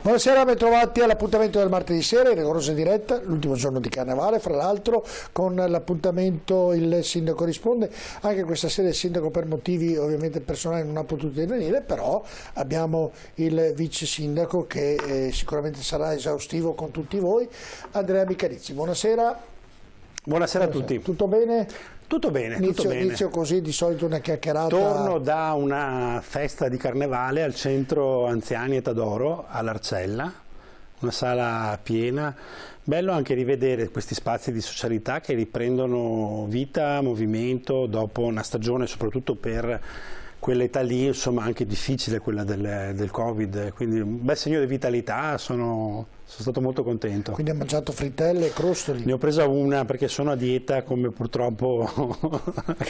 Buonasera, ben trovati all'appuntamento del martedì sera in rigorosa diretta, l'ultimo giorno di carnevale, fra l'altro con l'appuntamento il sindaco risponde. Anche questa sera il sindaco per motivi ovviamente personali non ha potuto venire, però abbiamo il vice sindaco che sicuramente sarà esaustivo con tutti voi, Andrea Micarizzi. Buonasera. Buonasera a tutti. Tutto bene? Tutto bene, tutto bene. Inizio così, di solito una chiacchierata. Torno da una festa di carnevale al centro anziani Etadoro all'Arcella, una sala piena. Bello anche rivedere questi spazi di socialità che riprendono vita, movimento dopo una stagione, soprattutto per quell'età lì, insomma, anche difficile, quella del Covid. Quindi un bel segno di vitalità, sono stato molto contento. Quindi ha mangiato frittelle e crostoli? Ne ho presa una perché sono a dieta, come purtroppo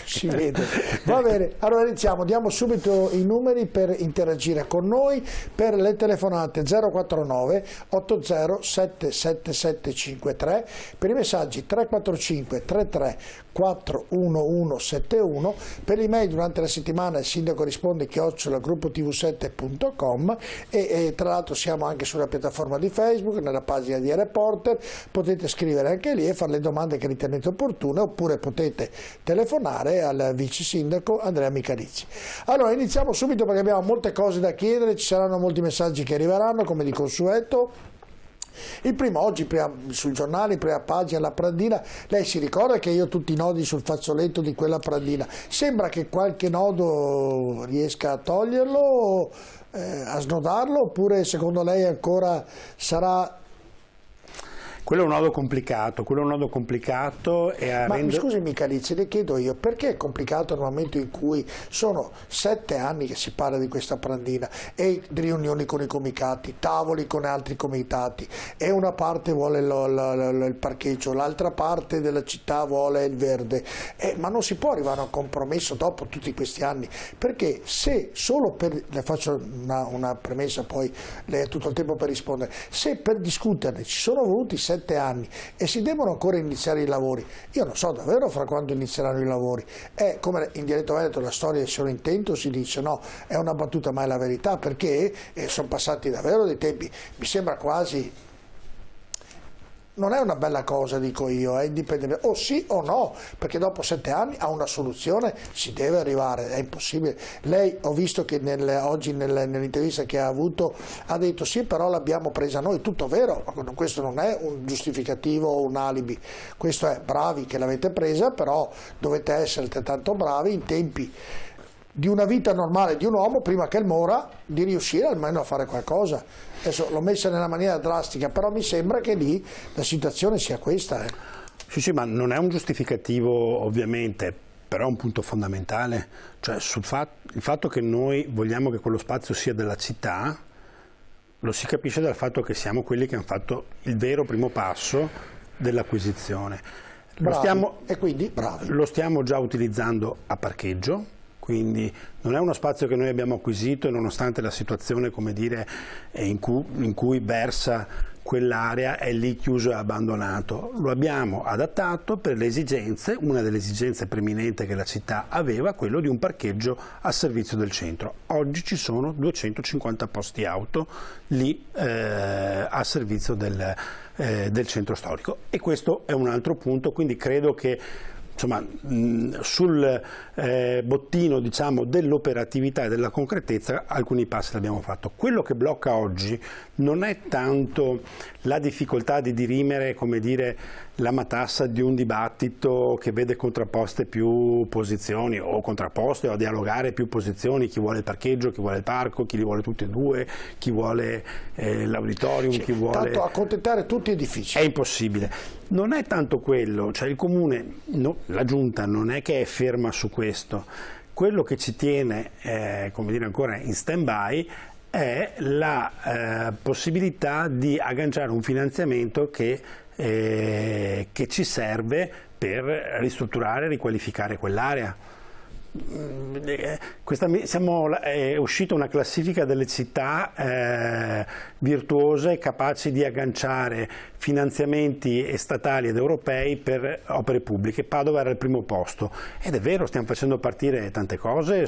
si vede. Va bene, allora iniziamo, diamo subito i numeri per interagire con noi, per le telefonate 049 80 77753, per i messaggi 345 33 41171, per l'email durante la settimana il sindaco risponde @gruppotv7.com e tra l'altro siamo anche sulla piattaforma di Facebook, nella pagina di Reporter, potete scrivere anche lì e fare le domande che ritenete opportune, oppure potete telefonare al vice sindaco Andrea Micarizzi. Allora iniziamo subito perché abbiamo molte cose da chiedere, ci saranno molti messaggi che arriveranno come di consueto. Il primo oggi sul giornale, prima pagina, la Prandina. Lei si ricorda che io ho tutti i nodi sul fazzoletto di quella Prandina? Sembra che qualche nodo riesca a toglierlo, a snodarlo, oppure secondo lei ancora sarà... Quello è un nodo complicato e Ma mi scusi Micarizzi, le chiedo io, perché è complicato nel momento in cui sono 7 anni che si parla di questa Prandina e riunioni con i comitati, tavoli con altri comitati, e una parte vuole il parcheggio, l'altra parte della città vuole il verde, ma non si può arrivare a un compromesso dopo tutti questi anni, perché se solo per, le faccio una premessa, poi lei ha tutto il tempo per rispondere, se per discuterne ci sono voluti 7 anni e si devono ancora iniziare i lavori, io non so davvero fra quando inizieranno i lavori. È come in dialetto veneto la storia del solo intento, si dice, no, è una battuta ma è la verità, perché sono passati davvero dei tempi, mi sembra quasi... Non è una bella cosa, dico io, indipendente, o sì o no, perché dopo 7 anni a una soluzione si deve arrivare, è impossibile. Lei, ho visto che oggi nell'intervista che ha avuto ha detto sì, però l'abbiamo presa noi, tutto vero, questo non è un giustificativo o un alibi, questo è bravi che l'avete presa, però dovete essere altrettanto bravi in tempi di una vita normale di un uomo, prima che il mora, di riuscire almeno a fare qualcosa. Adesso l'ho messa nella maniera drastica, però mi sembra che lì la situazione sia questa. Sì, ma non è un giustificativo ovviamente, però è un punto fondamentale. Cioè, il fatto che noi vogliamo che quello spazio sia della città, lo si capisce dal fatto che siamo quelli che hanno fatto il vero primo passo dell'acquisizione. E quindi bravi. Lo stiamo già utilizzando a parcheggio. Quindi non è uno spazio che noi abbiamo acquisito e nonostante la situazione, come dire, in cui versa quell'area, è lì chiuso e abbandonato. Lo abbiamo adattato per le esigenze, una delle esigenze preminenti che la città aveva, quello di un parcheggio a servizio del centro. Oggi ci sono 250 posti auto lì a servizio del centro storico, e questo è un altro punto, quindi credo che insomma, sul bottino, diciamo, dell'operatività e della concretezza alcuni passi l'abbiamo fatto. Quello che blocca oggi non è tanto la difficoltà di dirimere, come dire, la matassa di un dibattito che vede contrapposte più posizioni, o contrapposte o a dialogare più posizioni, chi vuole il parcheggio, chi vuole il parco, chi li vuole tutti e due, chi vuole l'auditorium, chi vuole... Tanto accontentare tutti è difficile. È impossibile. Non è tanto quello, cioè il Comune, la Giunta non è che è ferma su questo. Quello che ci tiene, come dire, ancora in stand-by è la possibilità di agganciare un finanziamento che ci serve per ristrutturare e riqualificare quell'area. è uscita una classifica delle città virtuose capaci di agganciare finanziamenti statali ed europei per opere pubbliche. Padova era al primo posto ed è vero, stiamo facendo partire tante cose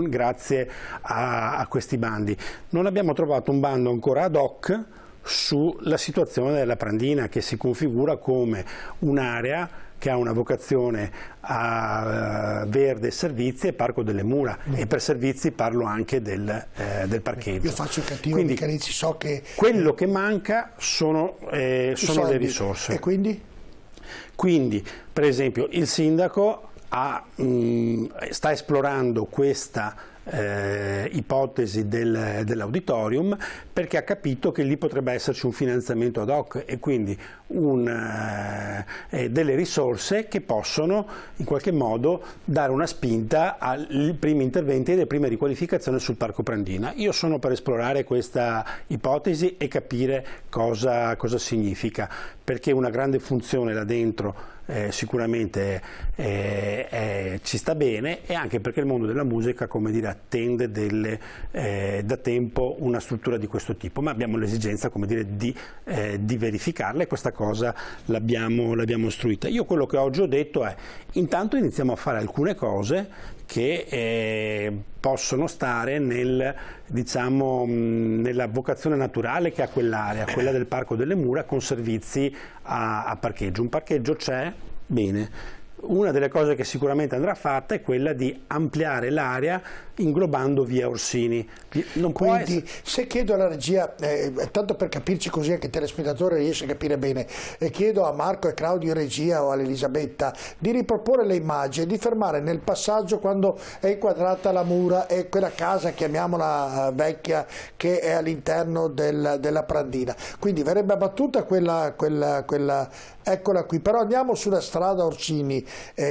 grazie a questi bandi. Non abbiamo trovato un bando ancora ad hoc sulla situazione della Prandina, che si configura come un'area che ha una vocazione a verde servizi e Parco delle Mura, e per servizi parlo anche del parcheggio. Io faccio il cattivo, quindi Michalizzi, so che quello che manca sono le risorse. E quindi? Quindi, per esempio, il sindaco sta esplorando questa ipotesi dell'auditorium, perché ha capito che lì potrebbe esserci un finanziamento ad hoc e quindi delle risorse che possono in qualche modo dare una spinta ai primi interventi e alle prime riqualificazioni sul Parco Prandina. Io sono per esplorare questa ipotesi e capire cosa significa, perché una grande funzione là dentro sicuramente ci sta bene, e anche perché il mondo della musica, come dire, attende da tempo una struttura di questo tipo, ma abbiamo l'esigenza, come dire, di verificarla, e questa cosa l'abbiamo istruita. Io quello che oggi ho detto è: intanto iniziamo a fare alcune cose che possono stare nella vocazione naturale che ha quell'area, quella del Parco delle Mura, con servizi a parcheggio. Un parcheggio c'è, bene. Una delle cose che sicuramente andrà fatta è quella di ampliare l'area inglobando via Orsini. Quindi, se chiedo alla regia, tanto per capirci così anche il telespettatore riesce a capire bene, chiedo a Marco e Claudio in regia o all'Elisabetta di riproporre le immagini, di fermare nel passaggio quando è inquadrata la mura e quella casa, chiamiamola vecchia, che è all'interno della Prandina. Quindi verrebbe abbattuta quella, eccola qui. Però andiamo sulla strada Orsini,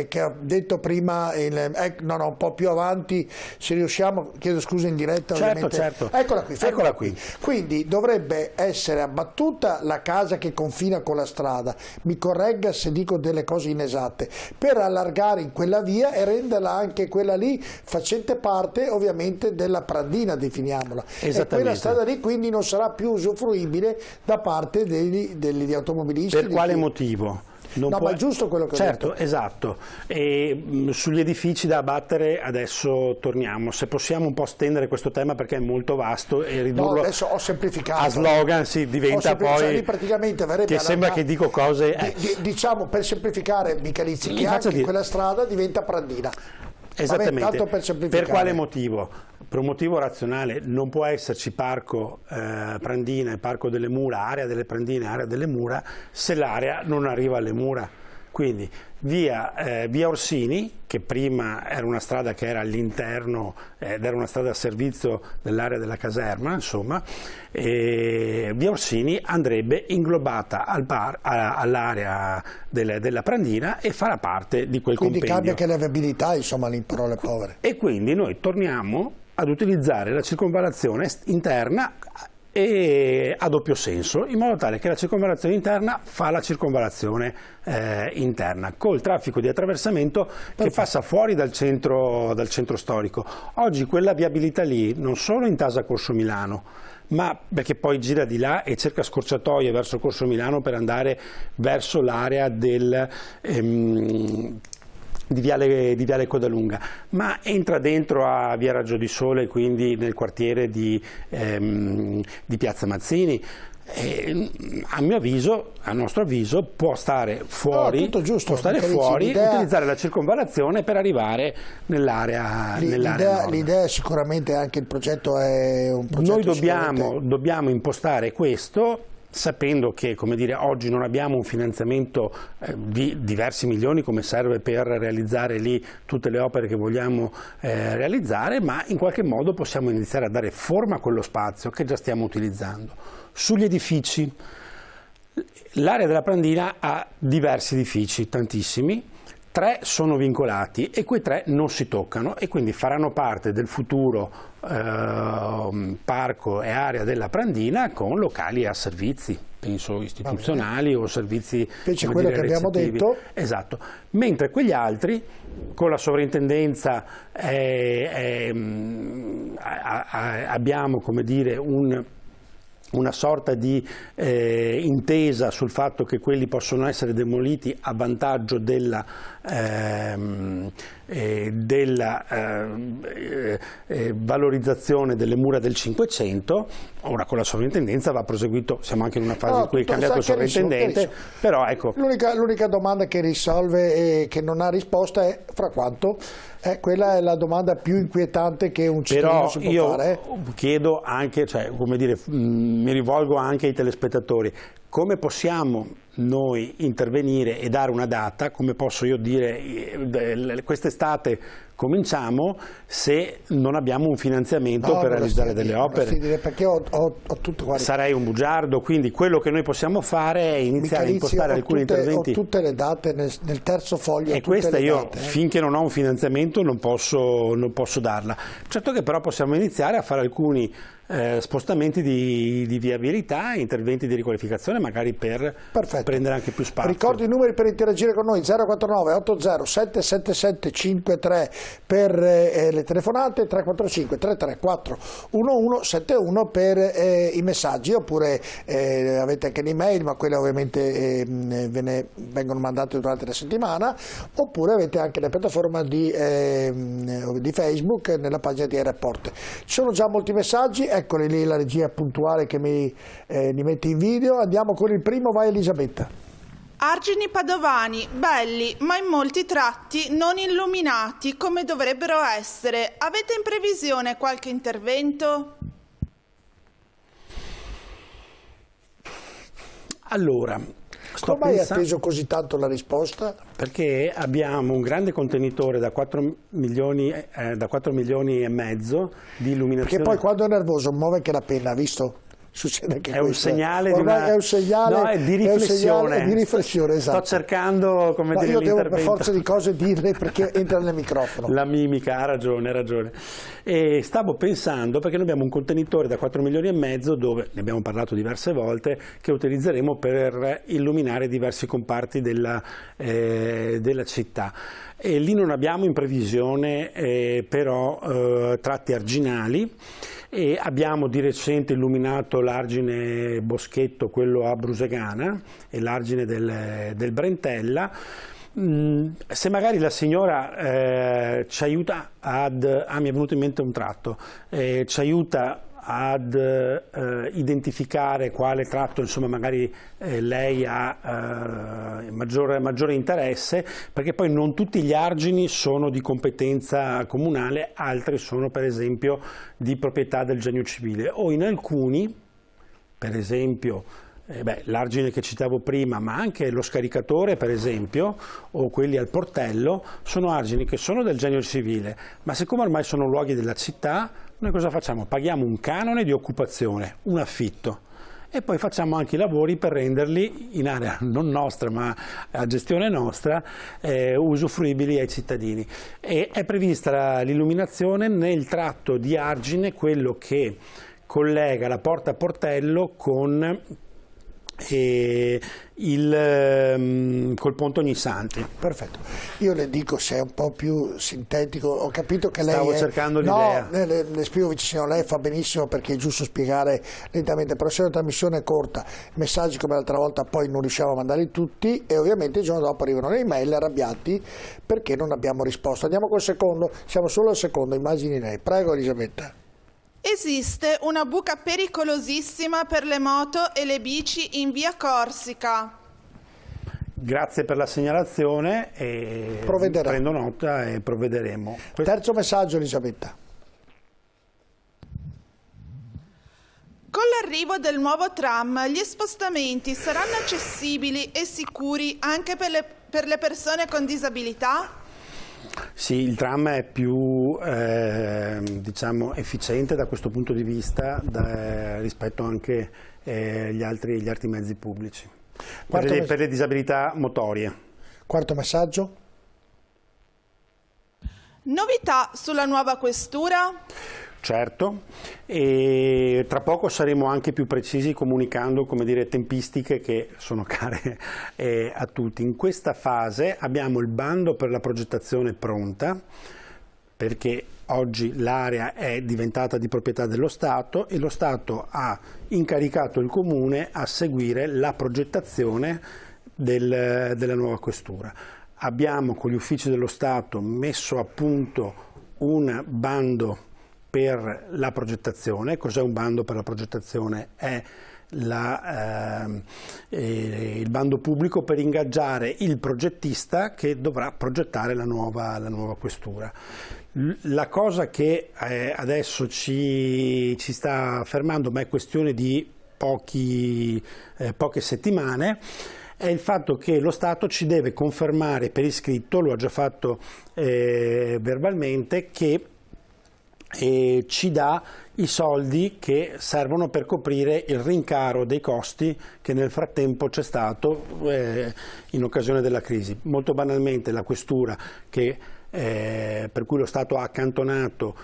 che ho detto prima, un po' più avanti, se riusciamo, chiedo scusa in diretta. Certo. Eccola qui. Quindi dovrebbe essere abbattuta la casa che confina con la strada, mi corregga se dico delle cose inesatte, per allargare in quella via e renderla anche quella lì facente parte ovviamente della Prandina, definiamola. E quella strada lì quindi non sarà più usufruibile da parte degli automobilisti. Per quale motivo? Ma è giusto quello che ho detto. Certo, esatto. E sugli edifici da abbattere adesso torniamo. Se possiamo un po' stendere questo tema, perché è molto vasto, e ridurlo adesso ho semplificato. A slogan, diventa poi praticamente verrebbe che sembra che dico cose. Diciamo, per semplificare, Michalizzi, che anche quella strada diventa Prandina. Esattamente. Vabbè, per quale motivo? Per un motivo razionale: non può esserci Parco Prandina e Parco delle Mura, area delle Prandine, area delle Mura, se l'area non arriva alle mura. Quindi via Orsini, che prima era una strada che era all'interno, era una strada a servizio dell'area della caserma, insomma, via Orsini andrebbe inglobata all'area della Prandina e farà parte di quel compendio. Quindi cambia anche la viabilità, insomma, in parole povere. E quindi noi torniamo ad utilizzare la circonvallazione interna e a doppio senso, in modo tale che la circonvallazione interna fa la circonvallazione interna, col traffico di attraversamento che passa fuori dal centro storico. Oggi quella viabilità lì non solo intasa Corso Milano, ma perché poi gira di là e cerca scorciatoie verso Corso Milano per andare verso l'area di Viale Codalunga, ma entra dentro a Via Raggio di Sole, quindi nel quartiere di Piazza Mazzini. A nostro avviso può stare fuori, utilizzare la circonvallazione per arrivare nell'area nord. L'idea sicuramente, anche il progetto è un progetto. Noi dobbiamo impostare questo, sapendo che, come dire, oggi non abbiamo un finanziamento di diversi milioni come serve per realizzare lì tutte le opere che vogliamo realizzare, ma in qualche modo possiamo iniziare a dare forma a quello spazio che già stiamo utilizzando. Sugli edifici, l'area della Prandina ha diversi edifici, tantissimi, 3 sono vincolati e quei 3 non si toccano e quindi faranno parte del futuro parco e area della Prandina con locali a servizi, penso istituzionali o servizi invece quello che abbiamo detto. Esatto, mentre quegli altri con la sovrintendenza abbiamo, come dire, una sorta di intesa sul fatto che quelli possono essere demoliti a vantaggio della valorizzazione delle mura del 500. Ora con la sovrintendenza va proseguito, siamo anche in una fase in cui è cambiato il sovrintendente, però ecco. L'unica domanda che risolve e che non ha risposta è fra quanto? Quella è la domanda più inquietante che un cittadino si può fare. Però io chiedo anche, cioè, come dire, mi rivolgo anche ai telespettatori, come possiamo noi intervenire e dare una data, come posso io dire quest'estate cominciamo, se non abbiamo un finanziamento per realizzare delle opere? Perché ho tutto qua. Sarei un bugiardo, quindi quello che noi possiamo fare è iniziare a impostare alcuni interventi. Ho tutte le date nel terzo foglio. E questa io, finché non ho un finanziamento, non posso darla. Certo che però possiamo iniziare a fare alcuni spostamenti di viabilità, interventi di riqualificazione, magari per prendere anche più spazio. Ricordo i numeri per interagire con noi: 049 80 777 53 per le telefonate, 345 334 1171 per i messaggi, oppure avete anche l'email, ma quelle ovviamente vengono mandate durante la settimana, oppure avete anche la piattaforma di Facebook nella pagina di Report. Ci sono già molti messaggi, eccoli lì, la regia puntuale che li mette in video. Andiamo con il primo, vai Elisabetta. Argini padovani, belli, ma in molti tratti non illuminati come dovrebbero essere. Avete in previsione qualche intervento? Allora, come hai atteso così tanto la risposta? Perché abbiamo un grande contenitore da 4 milioni e mezzo di illuminazione. Perché poi quando è nervoso muove anche la penna, visto? Succede che è un segnale di riflessione, esatto. Sto cercando, come dire, io devo l'intervento. Per forza di cose dirle perché entra nel microfono. La mimica, ha ragione. E stavo pensando, perché noi abbiamo un contenitore da 4 milioni e mezzo dove, ne abbiamo parlato diverse volte, che utilizzeremo per illuminare diversi comparti della città. E lì non abbiamo in previsione però tratti arginali. E abbiamo di recente illuminato l'argine Boschetto, quello a Brusegana, e l'argine del Brentella. Se magari la signora ci aiuta mi è venuto in mente un tratto, ci aiuta ad identificare quale tratto, insomma, magari lei ha maggiore interesse, perché poi non tutti gli argini sono di competenza comunale, altri sono per esempio di proprietà del genio civile, o in alcuni, per esempio l'argine che citavo prima, ma anche lo scaricatore per esempio, o quelli al portello, sono argini che sono del genio civile, ma siccome ormai sono luoghi della città, noi cosa facciamo? Paghiamo un canone di occupazione, un affitto, e poi facciamo anche i lavori per renderli in area non nostra ma a gestione nostra usufruibili ai cittadini. E è prevista l'illuminazione nel tratto di argine, quello che collega la porta a portello con col ponte Ognissanti. Perfetto, io le dico, se è un po' più sintetico, ho capito che lei stavo cercando l'idea. No, le spiego vicino, lei fa benissimo perché è giusto spiegare lentamente, però se la trasmissione è corta, messaggi come l'altra volta poi non riusciamo a mandarli tutti, e ovviamente il giorno dopo arrivano le email arrabbiati perché non abbiamo risposto. Andiamo col secondo, siamo solo al secondo, immagini lei. Prego Elisabetta. Esiste una buca pericolosissima per le moto e le bici in via Corsica. Grazie per la segnalazione, e prendo nota e provvederemo. Terzo messaggio Elisabetta. Con l'arrivo del nuovo tram, gli spostamenti saranno accessibili e sicuri anche per le persone con disabilità? Sì, il tram è più diciamo efficiente da questo punto di vista rispetto anche agli altri mezzi pubblici per le disabilità motorie. Quarto messaggio. Novità sulla nuova questura? Certo, e tra poco saremo anche più precisi comunicando, come dire, tempistiche che sono care a tutti. In questa fase abbiamo il bando per la progettazione pronta, perché oggi l'area è diventata di proprietà dello Stato e lo Stato ha incaricato il Comune a seguire la progettazione della nuova questura. Abbiamo con gli uffici dello Stato messo a punto un bando per la progettazione. Cos'è un bando per la progettazione? È il bando pubblico per ingaggiare il progettista che dovrà progettare la nuova questura. La cosa che adesso ci sta fermando, ma è questione di poche settimane, è il fatto che lo Stato ci deve confermare per iscritto, lo ha già fatto verbalmente, che ci dà i soldi che servono per coprire il rincaro dei costi che nel frattempo c'è stato in occasione della crisi. Molto banalmente la questura per cui lo Stato ha accantonato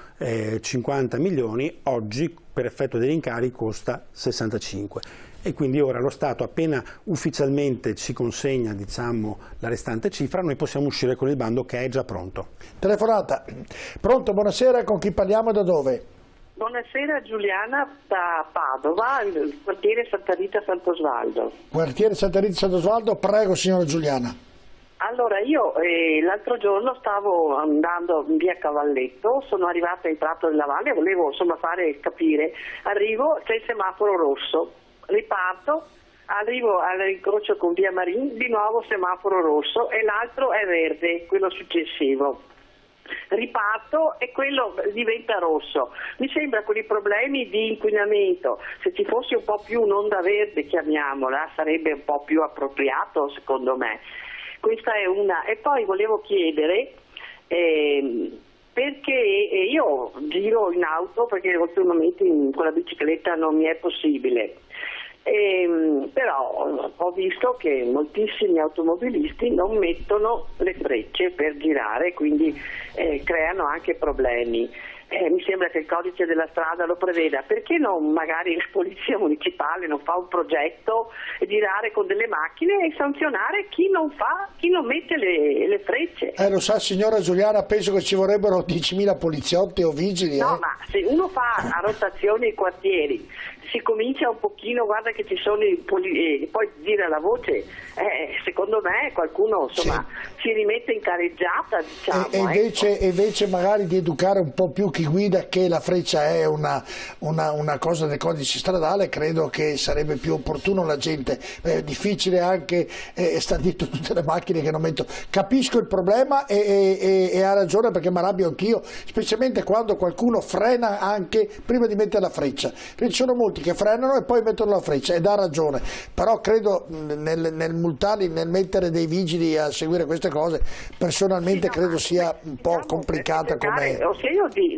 50 milioni, oggi per effetto dei rincari costa 65. E quindi ora lo Stato, appena ufficialmente ci consegna, diciamo, la restante cifra, noi possiamo uscire con il bando che è già pronto. Telefonata. Pronto, buonasera, con chi parliamo e da dove? Buonasera, Giuliana da Padova, il quartiere Santa Rita Sant'Osvaldo. Quartiere Santa Rita Sant'Osvaldo, prego signora Giuliana. Allora, io l'altro giorno stavo andando in via Cavalletto, sono arrivata in Prato della Valle, volevo insomma fare capire, arrivo, c'è il semaforo rosso, riparto, arrivo all'incrocio con via Marin, di nuovo semaforo rosso e l'altro è verde, quello successivo. Riparto e quello diventa rosso. Mi sembra con i problemi di inquinamento, se ci fosse un po' più un'onda verde, chiamiamola, sarebbe un po' più appropriato secondo me. Questa è una. E poi volevo chiedere, perché io giro in auto perché ultimamente con la bicicletta non mi è possibile. Però ho visto che moltissimi automobilisti non mettono le frecce per girare, quindi creano anche problemi. Mi sembra che il codice della strada lo preveda, perché non magari la polizia municipale non fa un progetto, girare con delle macchine e sanzionare chi non mette le frecce? Lo sa signora Giuliana, penso che ci vorrebbero 10.000 poliziotti o vigili. No, ma se uno fa a rotazione i quartieri, si comincia un pochino, guarda che ci sono poi gira la voce, secondo me qualcuno insomma si rimette in carreggiata, diciamo. E invece magari di educare un po' più chi guida che la freccia è una cosa del codice stradale, credo che sarebbe più opportuno la gente. È difficile anche sta dietro tutte le macchine che non mettono. Capisco il problema e ha ragione, perché mi arrabbio anch'io, specialmente quando qualcuno frena anche prima di mettere la freccia, perché ci sono molti che frenano e poi mettono la freccia, ed ha ragione, però credo nel multarli, nel mettere dei vigili a seguire queste cose, personalmente credo sia un po' complicata come... Io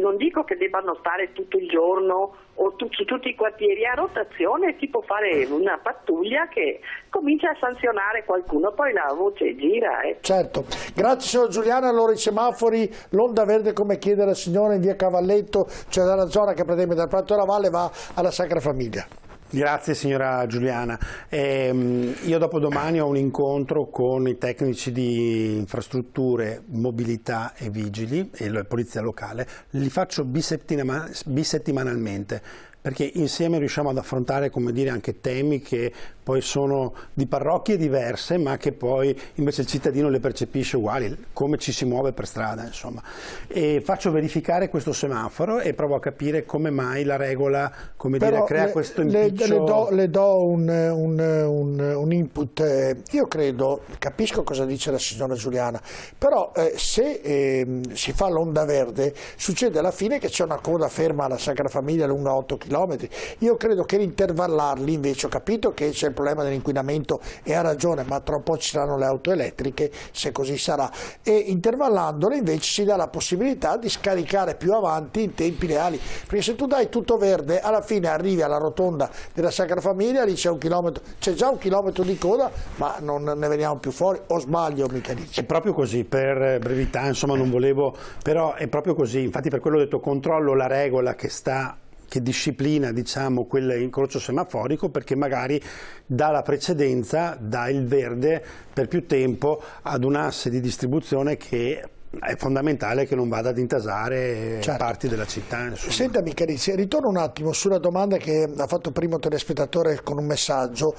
non dico che debbano stare tutto il giorno o su tutti i quartieri a rotazione, tipo fare una pattuglia che comincia a sanzionare qualcuno, poi la voce gira. Certo, grazie signora Giuliana. Allora i semafori, l'onda verde come chiede la signora in via Cavalletto, cioè dalla zona che praticamente dal Prato della Valle va alla Sacra Famiglia. Grazie signora Giuliana. Io dopodomani ho un incontro con i tecnici di infrastrutture, mobilità e vigili e la polizia locale, li faccio bisettimanalmente, perché insieme riusciamo ad affrontare, come dire, anche temi che poi sono di parrocchie diverse, ma che poi invece il cittadino le percepisce uguali, come ci si muove per strada, insomma. E faccio verificare questo semaforo e provo a capire come mai la regola, come dire, crea questo impiccio. Le do un input. Io credo, capisco cosa dice la signora Giuliana, però se si fa l'onda verde succede alla fine che c'è una coda ferma alla Sacra Famiglia lunga 8 km. chilometri. Io credo che intervallarli invece, ho capito che c'è il problema dell'inquinamento e ha ragione, ma tra un po' ci saranno le auto elettriche, se così sarà, e intervallandole invece si dà la possibilità di scaricare più avanti in tempi reali, perché se tu dai tutto verde alla fine arrivi alla rotonda della Sacra Famiglia, lì c'è già un chilometro di coda, ma non ne veniamo più fuori, o sbaglio mica dici? È proprio così, per brevità, insomma non volevo, però è proprio così, infatti per quello ho detto controllo la regola che disciplina, diciamo, quell'incrocio semaforico, perché magari dà la precedenza, dà il verde per più tempo ad un asse di distribuzione che è fondamentale che non vada ad intasare parti della città. Insomma. Sentami carissima, ritorno un attimo sulla domanda che ha fatto primo telespettatore con un messaggio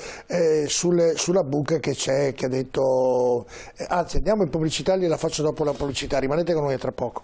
sulla buca che c'è, che ha detto, anzi andiamo in pubblicità, gliela faccio dopo la pubblicità, rimanete con noi tra poco.